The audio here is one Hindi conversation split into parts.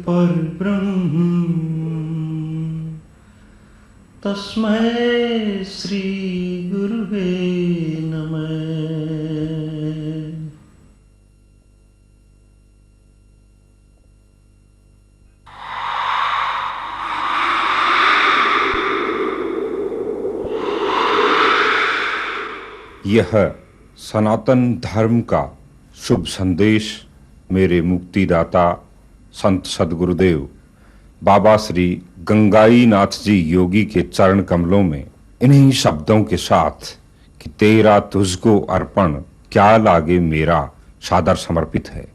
परब्रह्म तस्मै श्री गुरुवे नमः। यह सनातन धर्म का शुभ संदेश मेरे मुक्तिदाता संत सद्गुरुदेव बाबा श्री गंगाई नाथ जी योगी के चरण कमलों में इन्हीं शब्दों के साथ कि तेरा तुझको अर्पण क्या लागे मेरा सादर समर्पित है।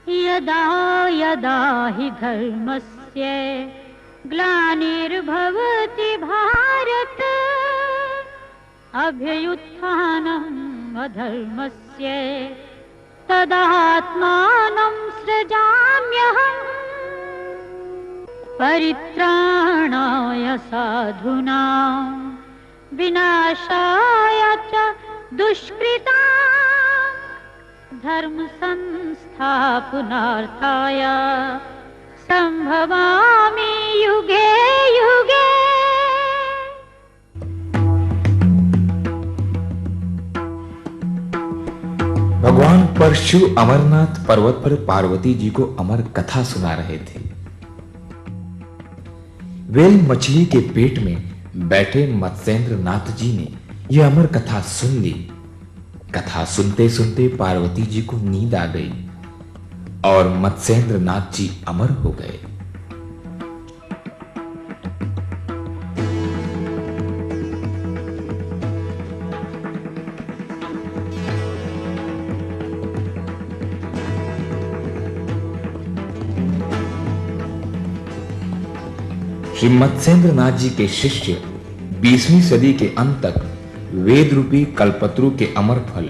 यदा यदा हि धर्मस्य ग्लानिर्भवति भारत अभ्युत्थानम् अधर्मस्य तदात्मानं सृजाम्यहम् परित्राणाय साधूनां विनाशाय च दुष्कृतां धर्म संस्थापनार्थाय संभवामि युगे युगे। भगवान परशु अमरनाथ पर्वत पर पार्वती जी को अमर कथा सुना रहे थे। वेल मछली के पेट में बैठे मत्स्येंद्र नाथ जी ने यह अमर कथा सुन ली। कथा सुनते सुनते पार्वती जी को नींद आ गई और मत्स्येंद्र नाथ जी अमर हो गए। श्री मत्स्येंद्र नाथ जी के शिष्य 20वीं सदी के अंत तक वेद रूपी कल्पत्रु के अमर फल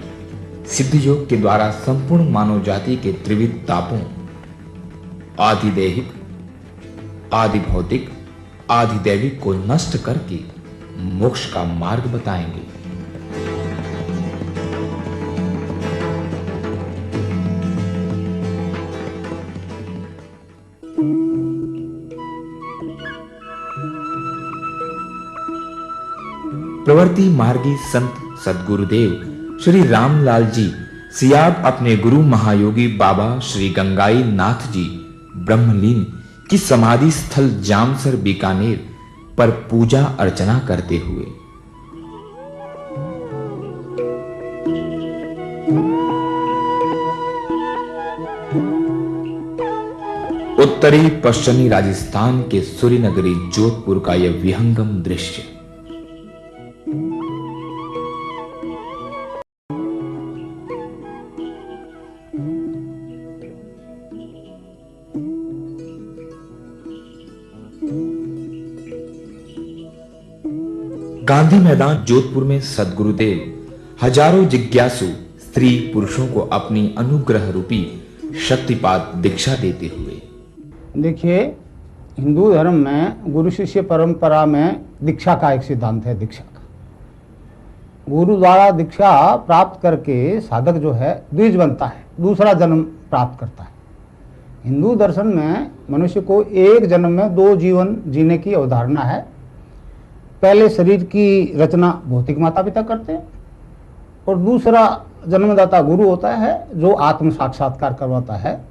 सिद्ध योग के द्वारा संपूर्ण मानव जाति के त्रिविध तापों आदि दैहिक, आदि भौतिक, आदि दैविक को नष्ट करके मोक्ष का मार्ग बताएंगे। प्रवृत्ति मार्गी संत सद्गुरुदेव श्री रामलाल जी सियाब अपने गुरु महायोगी बाबा श्री गंगाई नाथ जी ब्रह्मलीन की समाधि स्थल जामसर बीकानेर पर पूजा अर्चना करते हुए उत्तरी पश्चिमी राजस्थान के सूर्यनगरी जोधपुर का यह विहंगम दृश्य गांधी मैदान जोधपुर में सद्गुरुदेव हजारों जिज्ञासु स्त्री पुरुषों को अपनी अनुग्रह रूपी शक्तिपात दीक्षा देते हुए। देखिए, हिंदू धर्म में गुरु शिष्य परंपरा में दीक्षा का एक सिद्धांत है। दीक्षा का गुरु द्वारा दीक्षा प्राप्त करके साधक जो है द्विज बनता है, दूसरा जन्म प्राप्त करता है। हिंदू दर्शन में मनुष्य को एक जन्म में 2 जीवन जीने की अवधारणा है। पहले शरीर की रचना भौतिक माता पिता करते हैं और दूसरा जन्मदाता गुरु होता है जो आत्म साक्षात्कार करवाता है,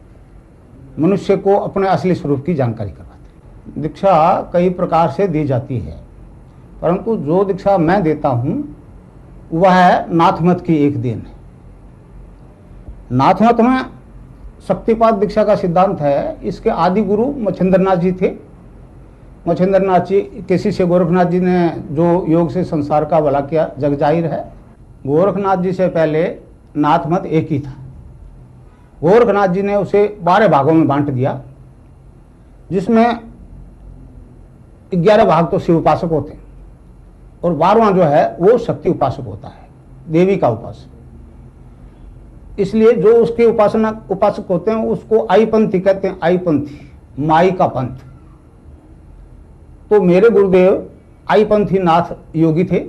मनुष्य को अपने असली स्वरूप की जानकारी करवाता है। दीक्षा कई प्रकार से दी जाती है, परंतु जो दीक्षा मैं देता हूँ वह है नाथमत की एक देन है। नाथमत में शक्तिपात दीक्षा का सिद्धांत है। इसके आदि गुरु मच्छिंद्रनाथ जी थे। मच्छिंद्रनाथ जी के शिष्य गोरखनाथ जी ने जो योग से संसार का भला किया जग जाहिर है। गोरखनाथ जी से पहले नाथमत एक ही था। गोरखनाथ जी ने उसे 12 भागों में बांट दिया, जिसमें 11 भाग तो शिव उपासक होते हैं, और 12वां जो है वो शक्ति उपासक होता है, देवी का उपासक। इसलिए जो उसके उपासक होते हैं उसको आईपंथी कहते हैं, आईपंथी, माई का पंथ। तो मेरे गुरुदेव आईपंथी नाथ योगी थे,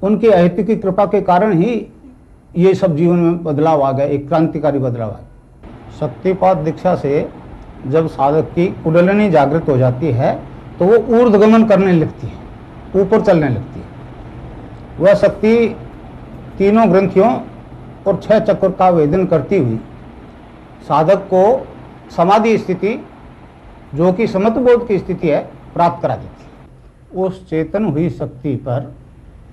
उनके अहित्य की कृपा के कारण ही ये सब जीवन में बदलाव आ गया, एक क्रांतिकारी बदलाव आ गया। शक्तिपात दीक्षा से जब साधक की कुंडलिनी जागृत हो जाती है तो वो ऊर्ध्वगमन करने लगती है, ऊपर चलने लगती है। वह शक्ति तीनों ग्रंथियों और 6 चक्र का वेदन करती हुई साधक को समाधि स्थिति, जो कि समत्वबोध की स्थिति है, प्राप्त करा देती है। उस चेतन हुई शक्ति पर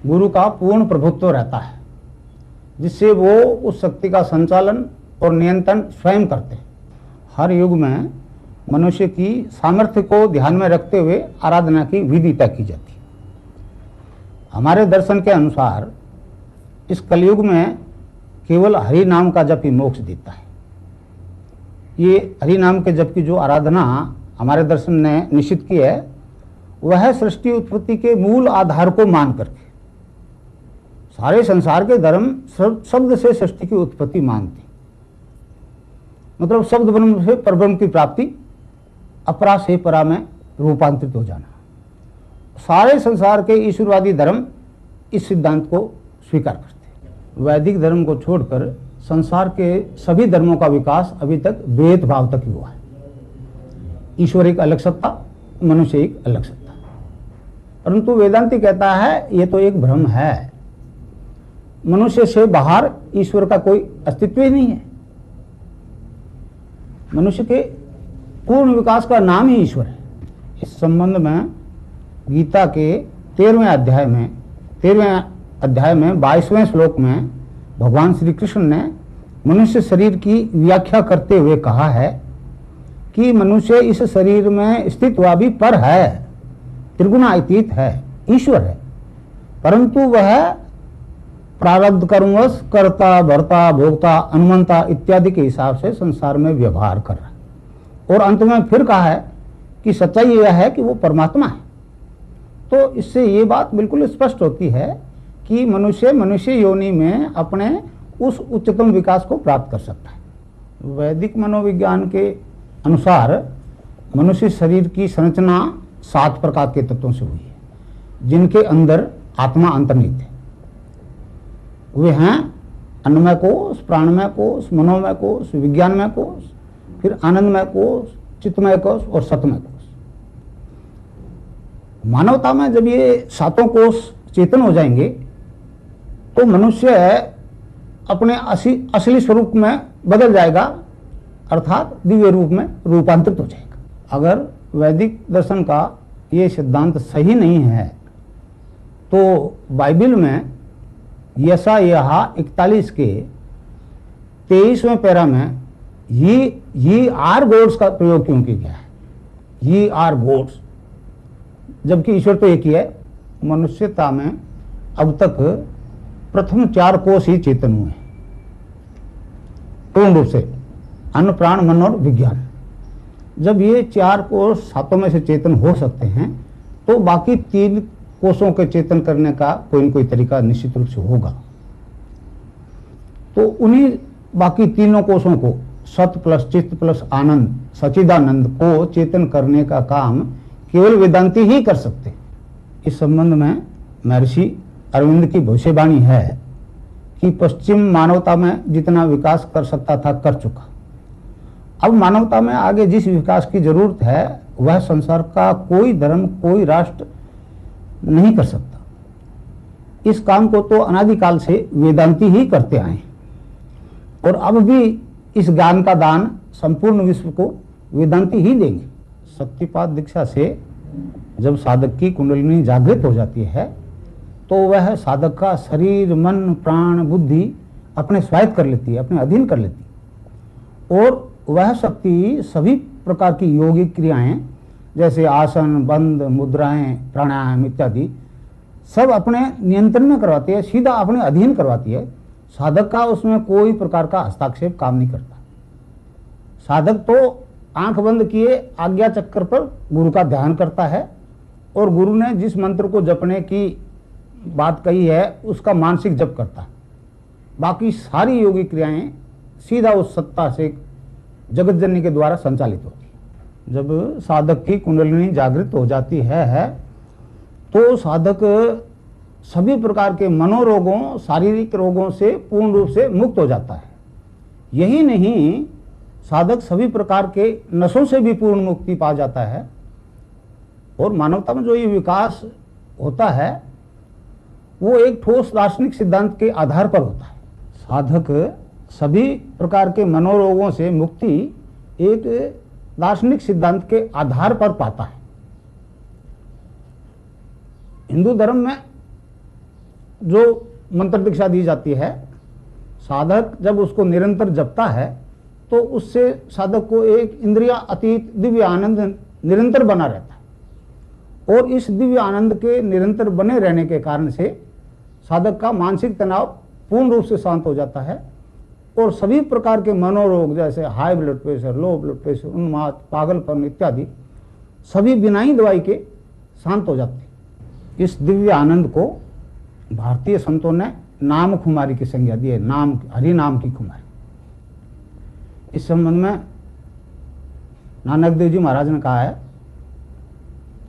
गुरु का पूर्ण प्रभुत्व रहता है, जिससे वो उस शक्ति का संचालन और नियंत्रण स्वयं करते हैं। हर युग में मनुष्य की सामर्थ्य को ध्यान में रखते हुए आराधना की विधि तय की जाती है। हमारे दर्शन के अनुसार इस कलयुग में केवल हरि नाम का जप ही मोक्ष देता है। ये हरि नाम के जप की जो आराधना हमारे दर्शन ने निश्चित की है, वह सृष्टि उत्पत्ति के मूल आधार को मान करके, सारे संसार के धर्म शब्द से सृष्टि की उत्पत्ति मानते, मतलब शब्द ब्रह्म से परब्रह्म की प्राप्ति, अपरा से परा में रूपांतरित हो जाना। सारे संसार के ईश्वरवादी धर्म इस सिद्धांत को स्वीकार करते हैं। वैदिक धर्म को छोड़कर संसार के सभी धर्मों का विकास अभी तक भेदभाव तक ही हुआ है। ईश्वर एक अलग सत्ता, मनुष्य एक अलग सत्ता। परंतु वेदांती कहता है ये तो एक भ्रम है, मनुष्य से बाहर ईश्वर का कोई अस्तित्व ही नहीं है। मनुष्य के पूर्ण विकास का नाम ही ईश्वर है। इस संबंध में गीता के 13वें अध्याय में 22वें श्लोक में भगवान श्री कृष्ण ने मनुष्य शरीर की व्याख्या करते हुए कहा है कि मनुष्य इस शरीर में स्थित हुआ भी पर है, त्रिगुणातीत है, ईश्वर है, परंतु वह प्रारब्ध कर्मवश कर्ता, भर्ता, भोक्ता, अनुमंता इत्यादि के हिसाब से संसार में व्यवहार कर रहा है। और अंत में फिर कहा है कि सच्चाई यह है कि वो परमात्मा है। तो इससे ये बात बिल्कुल स्पष्ट होती है कि मनुष्य योनि में अपने उस उच्चतम विकास को प्राप्त कर सकता है। वैदिक मनोविज्ञान के अनुसार मनुष्य शरीर की संरचना 7 प्रकार के तत्वों से हुई है, जिनके अंदर आत्मा अंतर्निहित है। वे हैं अन्नमय कोश, प्राणमय कोश, मनोमय कोश, विज्ञानमय कोश, फिर आनंदमय कोश, चित्तमय कोश और सतमय कोश। मानवता में जब ये 7 कोश चेतन हो जाएंगे तो मनुष्य अपने असली स्वरूप में बदल जाएगा, अर्थात दिव्य रूप में रूपांतरित हो जाएगा। अगर वैदिक दर्शन का ये सिद्धांत सही नहीं है तो बाइबल में यशायाह 41 के 23वें पैरा में ये आर गॉड्स का प्रयोग क्यों किया गया है? ये आर गॉड्स, जबकि ईश्वर तो एक ही है। मनुष्यता में अब तक प्रथम 4 कोश ही चेतन हुए हैं पूर्ण रूप से, अन्न, प्राण, मन और विज्ञान। जब ये 4 कोश 7 में से चेतन हो सकते हैं तो बाकी 3 कोषों के चेतन करने का कोई न कोई तरीका निश्चित रूप से होगा। तो उन्हीं बाकी 3 कोषों को, सत प्लस चित्त प्लस आनंद, सच्चिदानंद को चेतन करने का काम केवल वेदांती ही कर सकते। इस संबंध में महर्षि अरविंद की भविष्यवाणी है कि पश्चिम मानवता में जितना विकास कर सकता था कर चुका। अब मानवता में आगे जिस विकास की जरूरत है वह संसार का कोई धर्म, कोई राष्ट्र नहीं कर सकता। इस काम को तो अनादिकाल से वेदांती ही करते आए और अब भी इस ज्ञान का दान संपूर्ण विश्व को वेदांती ही देंगे। शक्तिपात दीक्षा से जब साधक की कुंडलिनी जागृत हो जाती है तो वह साधक का शरीर, मन, प्राण, बुद्धि अपने स्वायत्त कर लेती है, अपने अधीन कर लेती है। और वह शक्ति सभी प्रकार की योगिक क्रियाएं जैसे आसन, बंद, मुद्राएं, प्राणायाम इत्यादि सब अपने नियंत्रण में करवाती है, सीधा अपने अधीन करवाती है। साधक का उसमें कोई प्रकार का हस्तक्षेप काम नहीं करता। साधक तो आंख बंद किए आज्ञा चक्र पर गुरु का ध्यान करता है और गुरु ने जिस मंत्र को जपने की बात कही है उसका मानसिक जप करता है। बाकी सारी योगिक क्रियाएं सीधा उस सत्ता से जगत जननी के द्वारा संचालित होती है। जब साधक की कुंडलिनी जागृत हो जाती है तो साधक सभी प्रकार के मनोरोगों, शारीरिक रोगों से पूर्ण रूप से मुक्त हो जाता है। यही नहीं, साधक सभी प्रकार के नशों से भी पूर्ण मुक्ति पा जाता है। और मानवता में जो ये विकास होता है वो एक ठोस दार्शनिक सिद्धांत के आधार पर होता है। साधक सभी प्रकार के मनोरोगों से मुक्ति एक दार्शनिक सिद्धांत के आधार पर पाता है। हिंदू धर्म में जो मंत्र दीक्षा दी जाती है, साधक जब उसको निरंतर जपता है तो उससे साधक को एक इंद्रिया अतीत दिव्य आनंद निरंतर बना रहता है। और इस दिव्य आनंद के निरंतर बने रहने के कारण से साधक का मानसिक तनाव पूर्ण रूप से शांत हो जाता है और सभी प्रकार के मनोरोग जैसे high blood pressure, low blood pressure, उन्माद, पागलपन इत्यादि सभी बिना ही दवाई के शांत हो जाते हैं। इस दिव्य आनंद को भारतीय संतों ने नाम खुमारी की संज्ञा दी है, नाम, हरि नाम की खुमारी। इस संबंध में नानक देव जी महाराज ने कहा है,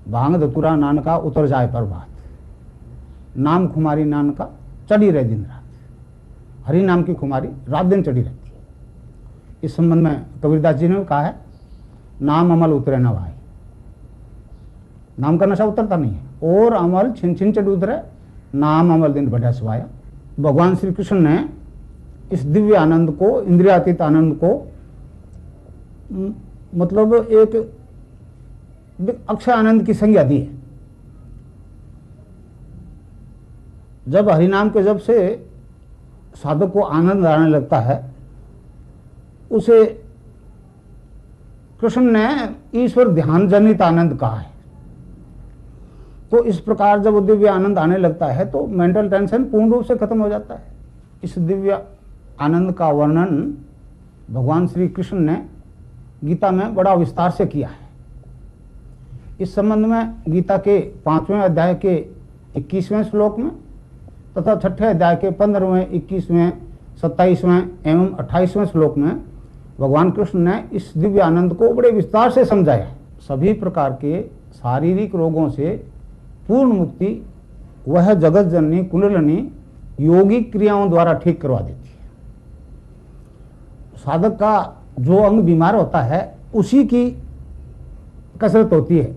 भांग धतूरा नानका उतर जाए प्रभात, नाम खुमारी नानका चढ़ी रहे दिन रात। हरि नाम की खुमारी रात दिन चढ़ी रहती है। इस संबंध में कबीरदास जी ने कहा है, नाम अमल उतरे न भाई। नाम का नशा उतरता नहीं है और अमल छिन छिन चढ़ उतरे, नाम अमल दिन बढ़िया सवाया। भगवान श्री कृष्ण ने इस दिव्य आनंद को, इंद्रियातीत आनंद को मतलब एक अक्षय आनंद की संज्ञा दी है। जब हरिनाम के जब से साधक को आनंद आने लगता है, उसे कृष्ण ने ईश्वर ध्यान जनित आनंद कहा है। तो इस प्रकार जब वो दिव्य आनंद आने लगता है तो मेंटल टेंशन पूर्ण रूप से खत्म हो जाता है। इस दिव्य आनंद का वर्णन भगवान श्री कृष्ण ने गीता में बड़ा विस्तार से किया है। इस संबंध में गीता के 5वें अध्याय के 21वें श्लोक में तथा 6ठे अध्याय के 15वें, 21वें, 27वें एवं 28वें श्लोक में भगवान कृष्ण ने इस दिव्य आनंद को बड़े विस्तार से समझाया है। सभी प्रकार के शारीरिक रोगों से पूर्ण मुक्ति वह जगत जननी कुंडलिनी योगिक क्रियाओं द्वारा ठीक करवा देती है। साधक का जो अंग बीमार होता है उसी की कसरत होती है,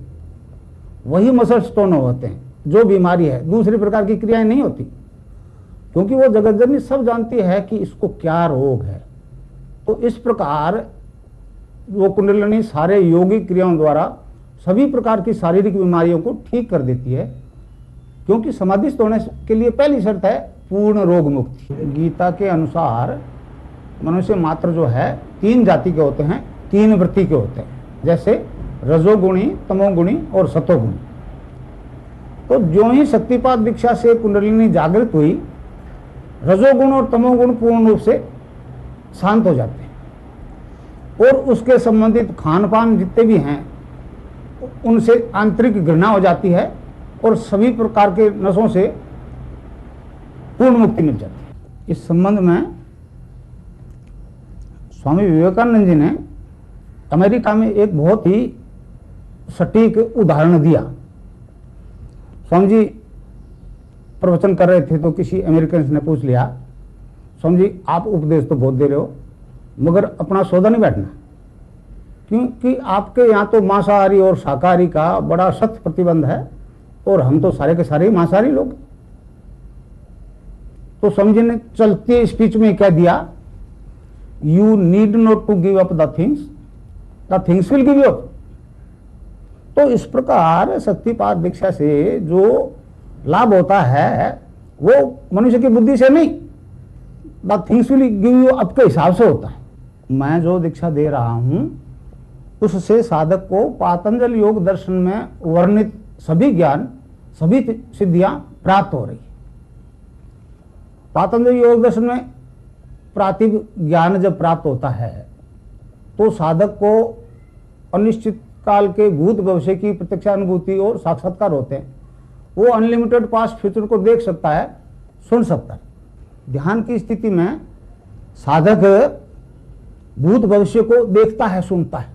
वही मसल स्टोन होते हैं। जो बीमारी है दूसरी प्रकार की क्रियाएं नहीं होती, क्योंकि वो जगत जननी सब जानती है कि इसको क्या रोग है। तो इस प्रकार वो कुंडलिनी सारे योगिक क्रियाओं द्वारा सभी प्रकार की शारीरिक बीमारियों को ठीक कर देती है, क्योंकि समाधिस्थ होने के लिए पहली शर्त है पूर्ण रोग मुक्ति। गीता के अनुसार मनुष्य मात्र जो है 3 जाति के होते हैं, 3 वृत्ति के होते हैं, जैसे रजोगुणी, तमोगुणी और सतोगुणी। तो जो ही शक्तिपात दीक्षा से कुंडलिनी जागृत हुई, रजोगुण और तमोगुण पूर्ण रूप से शांत हो जाते हैं और उसके संबंधित खान पान जितने भी हैं उनसे आंतरिक घृणा हो जाती है और सभी प्रकार के नशों से पूर्ण मुक्ति मिल जाती है। इस संबंध में स्वामी विवेकानंद जी ने अमेरिका में एक बहुत ही सटीक उदाहरण दिया। स्वामी जी प्रवचन कर रहे थे तो किसी अमेरिकन ने पूछ लिया, स्वामी जी आप उपदेश तो बहुत दे रहे हो मगर अपना सौदा नहीं बैठना, क्योंकि आपके यहाँ तो मांसाहारी और शाकाहारी का बड़ा सख्त प्रतिबंध है और हम तो सारे के सारे मांसाहारी लोग। तो स्वामी जी ने चलते स्पीच में कह दिया, you need not to give up the things will give you up. तो इस प्रकार शक्तिपात दीक्षा से जो लाभ होता है वो मनुष्य की बुद्धि से नहीं, the things will give you up के हिसाब से होता है। मैं जो दीक्षा दे रहा हूं उससे साधक को पातंजल योग दर्शन में वर्णित सभी ज्ञान, सभी सिद्धियां प्राप्त हो रही है। पातंजल योग दर्शन में प्रातिभ ज्ञान जब प्राप्त होता है तो साधक को अनिश्चित काल के भूत भविष्य की प्रत्यक्षानुभूति और साक्षात्कार होते हैं। वो अनलिमिटेड पास्ट फ्यूचर को देख सकता है, सुन सकता है। ध्यान की स्थिति में साधक भूत भविष्य को देखता है, सुनता है,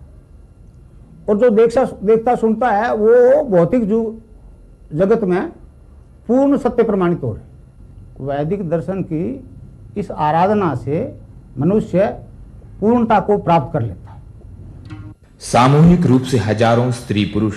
और जो देखता सुनता है वो भौतिक जगत में पूर्ण सत्य प्रमाणित हो रहे। वैदिक दर्शन की इस आराधना से मनुष्य पूर्णता को प्राप्त कर लेता है। सामूहिक रूप से हजारों स्त्री पुरुष